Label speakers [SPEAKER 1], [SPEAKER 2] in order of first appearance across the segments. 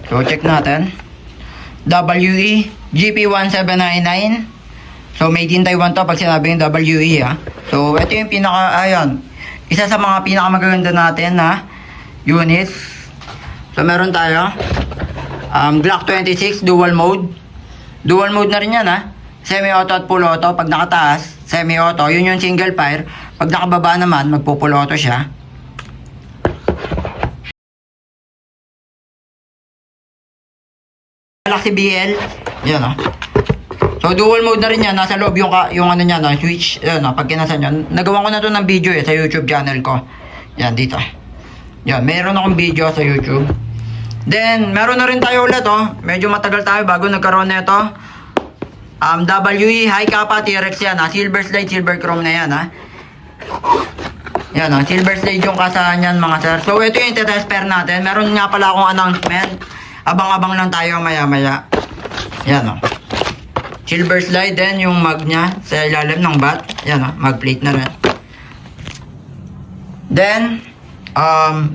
[SPEAKER 1] So, check natin. WE GP1799. So, made in Taiwan to pag sinabing WE, ha. So, ito yung isa sa mga pinakamagaganda natin na units. So, meron tayo Glock 26 dual mode. Dual mode na rin yan, ha. Semi-auto at full auto. Pag nakataas, semi-auto. Yun yung single fire. Pag nakababa naman, magpo-full auto siya. Galaxy BL. Yan, o. So, dual mode na rin yan. Nasa loob yung ano niya, no, switch. Yan, o. Pag kinasan nyo. Nagawa ko na to ng video sa YouTube channel ko. Yan, dito. Yan, meron akong video sa YouTube. Then, meron na rin tayo ulit, oh. Medyo matagal tayo bago nagkaroon na ito. WE High Kappa T-Rex yan, ha. Silver slide, silver chrome na yan, ha. Yan, ha. Silver slide yung kasahan yan, mga sir. So, ito yung test pair natin. Meron nga pala akong announcement. Abang-abang lang tayo maya-maya. Yan, ha. Silver slide, then yung mag nya sa ilalim ng bat. Yan, ha. Mag plate na rin. Then,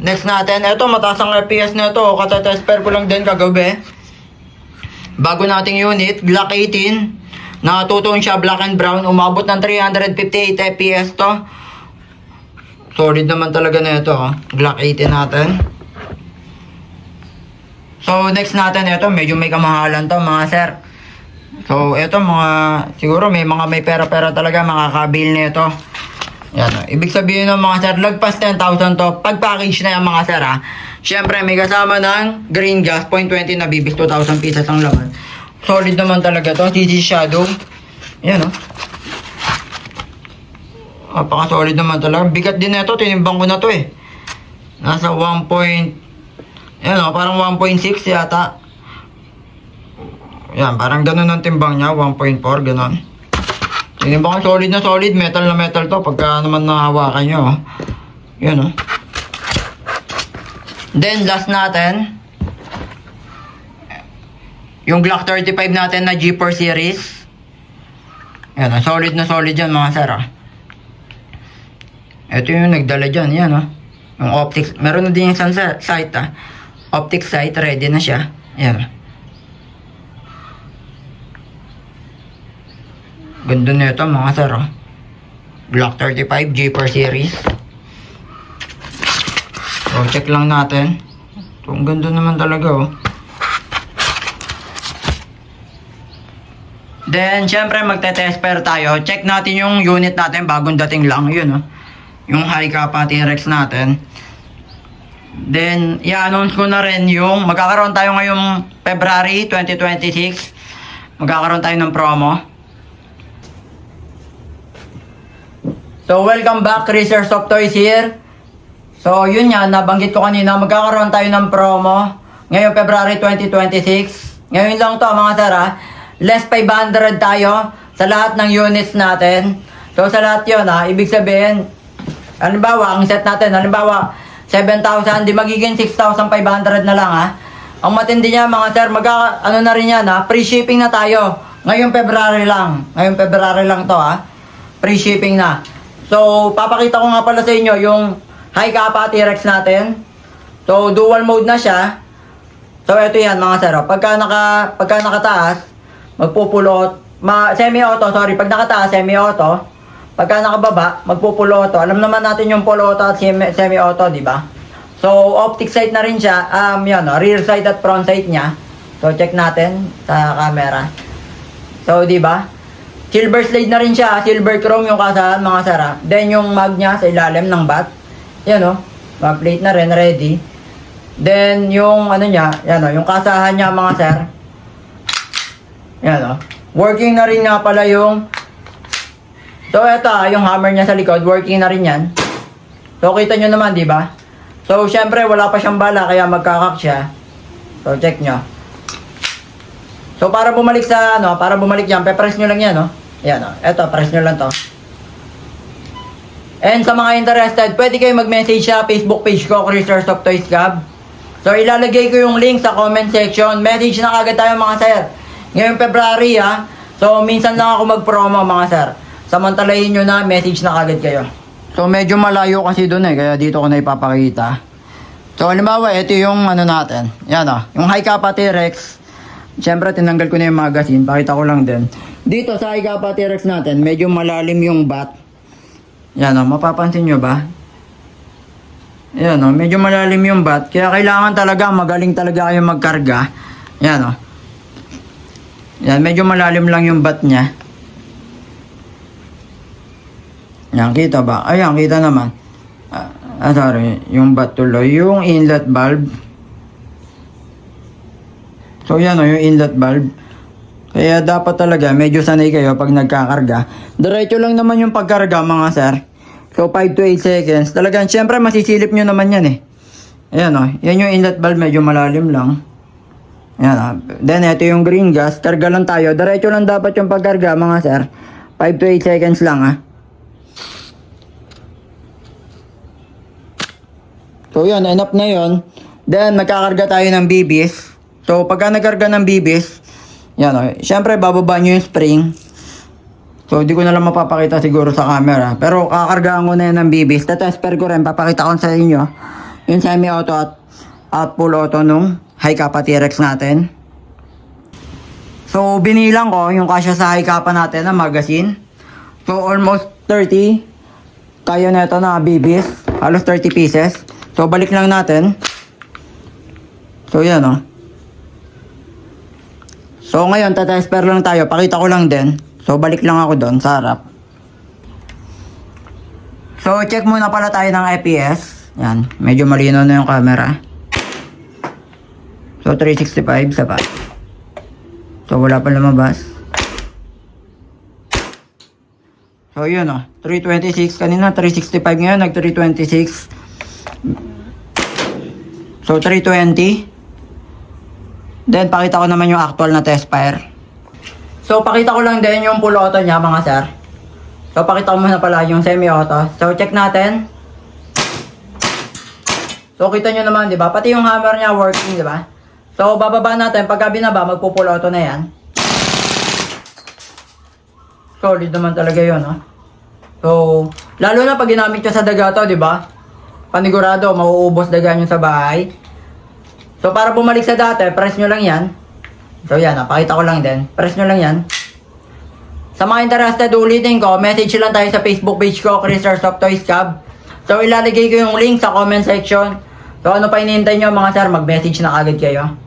[SPEAKER 1] next natin, ito mataas ang FPS na ito, katetest pair ko lang din kagabi. Bago nating unit, Glock 18, nakatutuon siya black and brown, umabot ng 358 FPS to. Solid naman talaga na ito, Glock 18 natin. So next natin, ito medyo may kamahalan to, mga sir. So ito siguro may pera-pera talaga makakabil nito. Yan, ibig sabihin ng mga sir, lagpas 10,000 to, pag package na yung mga sir, ha. Siyempre, may kasama ng green gas, 0.20 na bibis, 2,000 pieces ang laman. Solid naman talaga to, CC Shadow. Yan, o. Napaka-solid naman talaga. Bigat din na ito, tinimbang ko na to, eh. Nasa 1 point, yan, o, parang 1.6 yata. Yan, parang ganun ang timbang niya, 1.4, ganun. Tinimbang ko, solid na solid, metal na metal to, pagka naman nahawakan nyo, oh. Yan, o. Then, last natin, yung Glock 35 natin na G4 series. Yan, solid na solid yan, mga sir, ah. Ito yung nagdala dyan, yan, oh. Yung optics, meron na din yung sight, ah. Optic sight, ready na siya. Yan. Ganda na ito, mga sir, oh. Glock 35 G4 series. So, check lang natin. Ito, ang ganda naman talaga, oh. Then, syempre, magte-test pair tayo. Check natin yung unit natin, bagong dating lang. Yun, oh. Yung High Kappa T-Rex natin. Then, i-announce ko na rin yung magkakaroon tayo ngayong February 2026. Magkakaroon tayo ng promo. So, welcome back, Chrysler Soft Toys here. So, yun nga, nabanggit ko kanina, magkakaroon tayo ng promo ngayong February 2026. Ngayon lang to, mga sir, ha. Less 500 tayo sa lahat ng units natin. So, sa lahat yun, ha, ibig sabihin, halimbawa, ang set natin, halimbawa, 7,000, di magiging 6,500 na lang, ha. Ang matindi niya, mga sir, ano na rin yan, ha, free shipping na tayo. Ngayong February lang. Ngayong February lang to, ha. Free shipping na. So, papakita ko nga pala sa inyo yung High Kappa T-Rex natin. So, dual mode na siya. So, ito yan, mga sir. Pagka nakataas, magpupulot. Semi-auto, sorry. Pag nakataas, semi-auto. Pagka nakababa, magpupuloto. Alam naman natin yung poloto at semi-auto, di ba? So, optic sight na rin siya. Yan, rear sight at front sight niya. So, check natin sa camera. So, di ba? Silver slide na rin siya. Silver chrome yung kasahan, mga sir. Then, yung mag niya sa ilalim ng bat. Yan, o. Mag plate na rin, ready. Then, yung ano niya, yan, o. Yung kasahan niya, mga sir. Yan, o. Working na rin nga pala yung... So, eto, yung hammer niya sa likod. Working na rin yan. So, kita nyo naman, di ba? So, syempre, wala pa siyang bala, kaya magkakak siya. So, check nyo. So, para bumalik sa, para bumalik yan, pe-press nyo lang yan, no? Yan, o. Eto, press nyo lang to. And sa mga interested, pwede kayo mag-message sa Facebook page ko, Chrysler Soft Toys Gab. So, ilalagay ko yung link sa comment section. Message na kagad tayo, mga sir. Ngayong February, ha. So, minsan lang ako mag-promo, mga sir. Samantalahin nyo na, message na kagad kayo. So, medyo malayo kasi doon, kaya dito ko na ipapakita. So, halimbawa, ito yung ano natin. Yan yung High Kappa T-Rex. Siyempre, tinanggal ko na yung magazine. Pakita ko lang din. Dito sa High Kappa T-Rex natin, medyo malalim yung bat. Yan mapapansin nyo ba? Yan medyo malalim yung bat. Kaya kailangan talaga, magaling talaga kayo magkarga. Yan Yan, medyo malalim lang yung bat niya. Yan, kita ba? Ayan, kita naman. Sorry, yung bat tuloy. Yung inlet valve. So, yan yung inlet valve. Kaya dapat talaga, medyo sanay kayo pag nagkakarga. Diretso lang naman yung pagkarga, mga sir. So, 5 to 8 seconds. Talagang, syempre, masisilip nyo naman yan Ayan yan yung inlet valve, medyo malalim lang. Ayan Then, ito yung green gas. Karga lang tayo. Diretso lang dapat yung pagkarga, mga sir. 5 to 8 seconds lang So, yan, enough na yun. Then, nagkakarga tayo ng bibis. So, pagka nagkarga ng bibis, yan syempre, bababa nyo yung spring. So, di ko na lang mapapakita siguro sa camera. Pero, kakargaan ko na yan ng bibis. Tatesper ko rin, papakita ko sa inyo. Yung semi-auto at full auto nung High Kappa T-Rex natin. So, binilang ko yung kasya sa High Kappa natin na magazine. So, almost 30. Kaya na ito na bibis. Halos 30 pieces. So, balik lang natin. So, yan So, ngayon, tatesper lang tayo. Pakita ko lang din. So, balik lang ako doon sa harap. So, check muna pala tayo ng IPS. Yan. Medyo malinaw na yung camera. So, 365 sapat. So, wala pa lumabas. So, yun 326. Kanina, 365 ngayon. Nag-326. So, 320. Then, pakita ko naman yung actual na test fire. So, pakita ko lang din yung full auto niya, mga sir. So, pakita ko muna pala yung semi-auto. So, check natin. So, kita nyo naman, di ba? Pati yung hammer niya working, di ba? So, bababa natin. Pagka binaba, magpo-full auto na yan. Solid naman talaga yun, So, lalo na pag ginamit nyo sa daga to, di ba? Panigurado, mauubos daga nyo sa bahay. So, para bumalik sa dati, press nyo lang yan. So, yan, pakita ko lang din. Press nyo lang yan. Sa mga interested, ulitin ko, message lang tayo sa Facebook page ko, Chris Airsoft Toys Cab. So, ilalagay ko yung link sa comment section. So, ano pa hinihintay nyo, mga sir, mag-message na agad kayo.